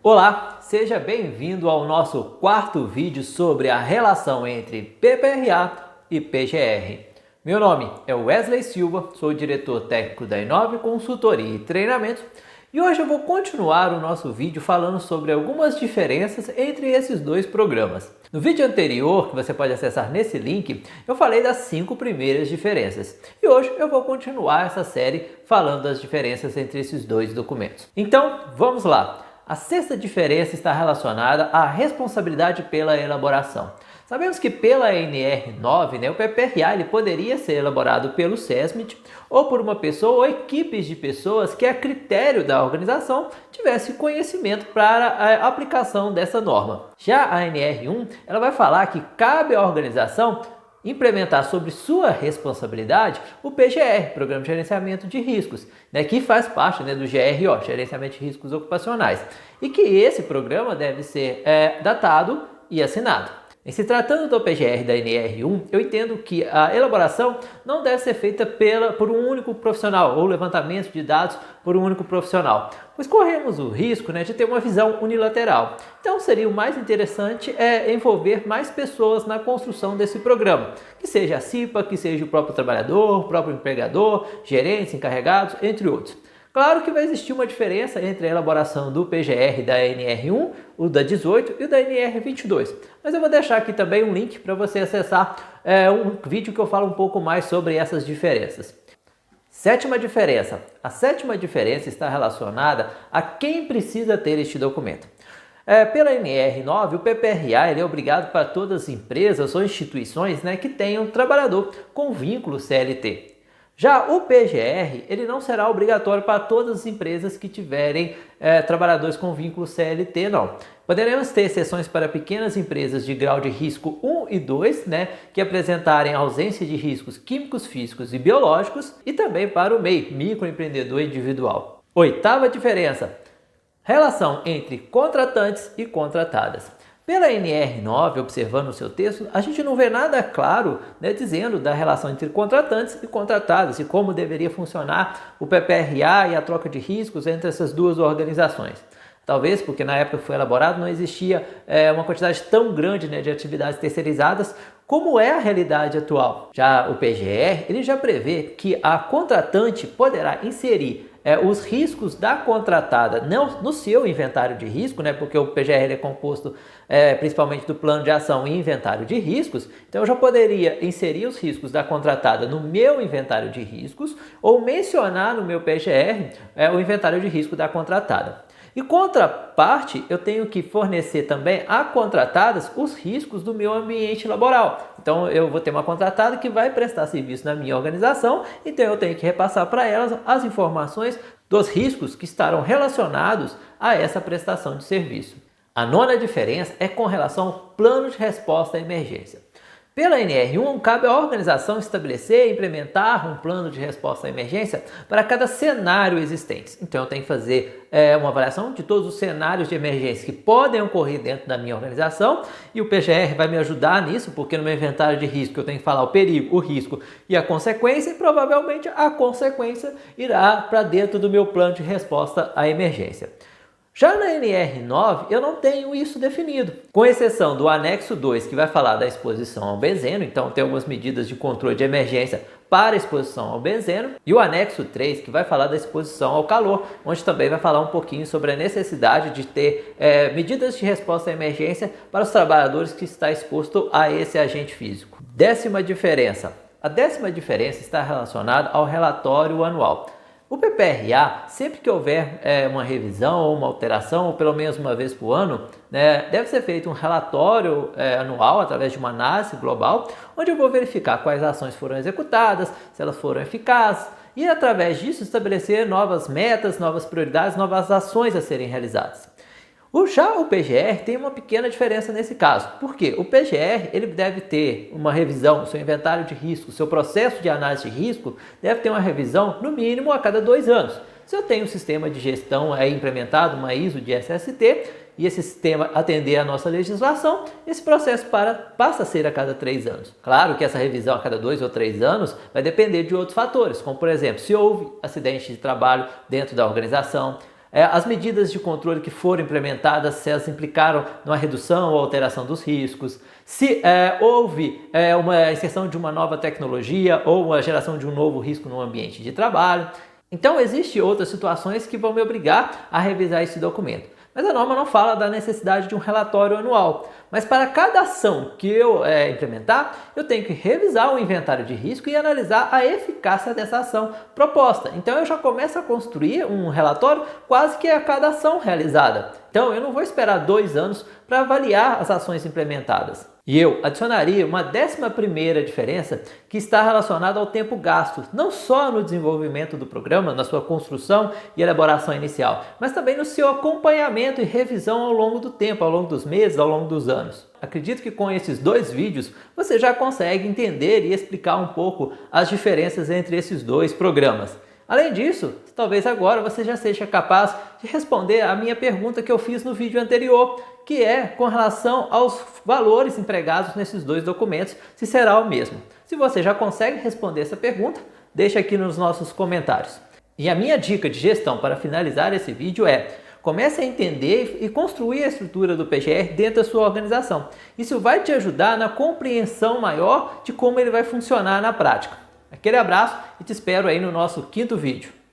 Olá, seja bem-vindo ao nosso quarto vídeo sobre a relação entre PPRA e PGR. Meu nome é Wesley Silva, sou diretor técnico da Inove Consultoria e Treinamentos e hoje eu vou continuar o nosso vídeo falando sobre algumas diferenças entre esses dois programas. No vídeo anterior, que você pode acessar nesse link, eu falei das 5 primeiras diferenças e hoje eu vou continuar essa série falando das diferenças entre esses dois documentos. Então, vamos lá! A sexta diferença está relacionada à responsabilidade pela elaboração. Sabemos que pela NR9, o PPRA ele poderia ser elaborado pelo SESMIT ou por uma pessoa ou equipes de pessoas que a critério da organização tivesse conhecimento para a aplicação dessa norma. Já a NR1 ela vai falar que cabe à organização implementar sobre sua responsabilidade o PGR, Programa de Gerenciamento de Riscos, que faz parte do GRO, Gerenciamento de Riscos Ocupacionais, e que esse programa deve ser datado e assinado. Em se tratando do PGR da NR1, eu entendo que a elaboração não deve ser feita por um único profissional ou levantamento de dados por um único profissional, pois corremos o risco de ter uma visão unilateral. Então seria o mais interessante envolver mais pessoas na construção desse programa, que seja a CIPA, que seja o próprio trabalhador, o próprio empregador, gerentes, encarregados, entre outros. Claro que vai existir uma diferença entre a elaboração do PGR da NR1, o da 18 e o da NR22. Mas eu vou deixar aqui também um link para você acessar um vídeo que eu falo um pouco mais sobre essas diferenças. Sétima diferença. A sétima diferença está relacionada a quem precisa ter este documento. Pela NR9, o PPRA ele é obrigado para todas as empresas ou instituições que tenham trabalhador com vínculo CLT. Já o PGR, ele não será obrigatório para todas as empresas que tiverem trabalhadores com vínculo CLT, não. Poderemos ter exceções para pequenas empresas de grau de risco 1 e 2, que apresentarem ausência de riscos químicos, físicos e biológicos, e também para o MEI, microempreendedor individual. Oitava diferença, relação entre contratantes e contratadas. Pela NR9, observando o seu texto, a gente não vê nada claro dizendo da relação entre contratantes e contratados e como deveria funcionar o PPRA e a troca de riscos entre essas duas organizações. Talvez porque na época que foi elaborado não existia uma quantidade tão grande de atividades terceirizadas como é a realidade atual. Já o PGR ele já prevê que a contratante poderá inserir os riscos da contratada não no seu inventário de risco, porque o PGR é composto principalmente do plano de ação e inventário de riscos, então eu já poderia inserir os riscos da contratada no meu inventário de riscos ou mencionar no meu PGR o inventário de risco da contratada. E contraparte, eu tenho que fornecer também a contratadas os riscos do meu ambiente laboral. Então eu vou ter uma contratada que vai prestar serviço na minha organização, então eu tenho que repassar para elas as informações dos riscos que estarão relacionados a essa prestação de serviço. A nona diferença é com relação ao plano de resposta à emergência. Pela NR1, cabe à organização estabelecer e implementar um plano de resposta à emergência para cada cenário existente. Então eu tenho que fazer uma avaliação de todos os cenários de emergência que podem ocorrer dentro da minha organização e o PGR vai me ajudar nisso, porque no meu inventário de risco eu tenho que falar o perigo, o risco e a consequência, e provavelmente a consequência irá para dentro do meu plano de resposta à emergência. Já na NR9 eu não tenho isso definido, com exceção do anexo 2 que vai falar da exposição ao benzeno, então tem algumas medidas de controle de emergência para exposição ao benzeno, e o anexo 3 que vai falar da exposição ao calor, onde também vai falar um pouquinho sobre a necessidade de ter medidas de resposta à emergência para os trabalhadores que estão expostos a esse agente físico. Décima diferença. A décima diferença está relacionada ao relatório anual. O PPRA, sempre que houver uma revisão ou uma alteração, ou pelo menos uma vez por ano, deve ser feito um relatório anual através de uma análise global, onde eu vou verificar quais ações foram executadas, se elas foram eficazes, e através disso estabelecer novas metas, novas prioridades, novas ações a serem realizadas. Já o PGR tem uma pequena diferença nesse caso, porque o PGR ele deve ter uma revisão, o seu inventário de risco, o seu processo de análise de risco deve ter uma revisão no mínimo a cada 2 anos. Se eu tenho um sistema de gestão implementado, uma ISO de SST, e esse sistema atender à nossa legislação, esse processo passa a ser a cada 3 anos. Claro que essa revisão a cada 2 ou 3 anos vai depender de outros fatores, como por exemplo, se houve acidente de trabalho dentro da organização, as medidas de controle que foram implementadas, se elas implicaram numa redução ou alteração dos riscos, se houve uma inserção de uma nova tecnologia ou a geração de um novo risco no ambiente de trabalho. Então, existem outras situações que vão me obrigar a revisar esse documento. Mas a norma não fala da necessidade de um relatório anual. Mas para cada ação que eu implementar, eu tenho que revisar o inventário de risco e analisar a eficácia dessa ação proposta. Então eu já começo a construir um relatório quase que a cada ação realizada. Então eu não vou esperar 2 anos para avaliar as ações implementadas. E eu adicionaria uma 11ª diferença que está relacionada ao tempo gasto, não só no desenvolvimento do programa, na sua construção e elaboração inicial, mas também no seu acompanhamento e revisão ao longo do tempo, ao longo dos meses, ao longo dos anos. Acredito que com esses 2 vídeos você já consegue entender e explicar um pouco as diferenças entre esses 2 programas. Além disso, talvez agora você já seja capaz de responder a minha pergunta que eu fiz no vídeo anterior, que é com relação aos valores empregados nesses 2 documentos, se será o mesmo. Se você já consegue responder essa pergunta, deixa aqui nos nossos comentários. E a minha dica de gestão para finalizar esse vídeo é: comece a entender e construir a estrutura do PGR dentro da sua organização. Isso vai te ajudar na compreensão maior de como ele vai funcionar na prática. Aquele abraço e te espero aí no nosso 5º vídeo.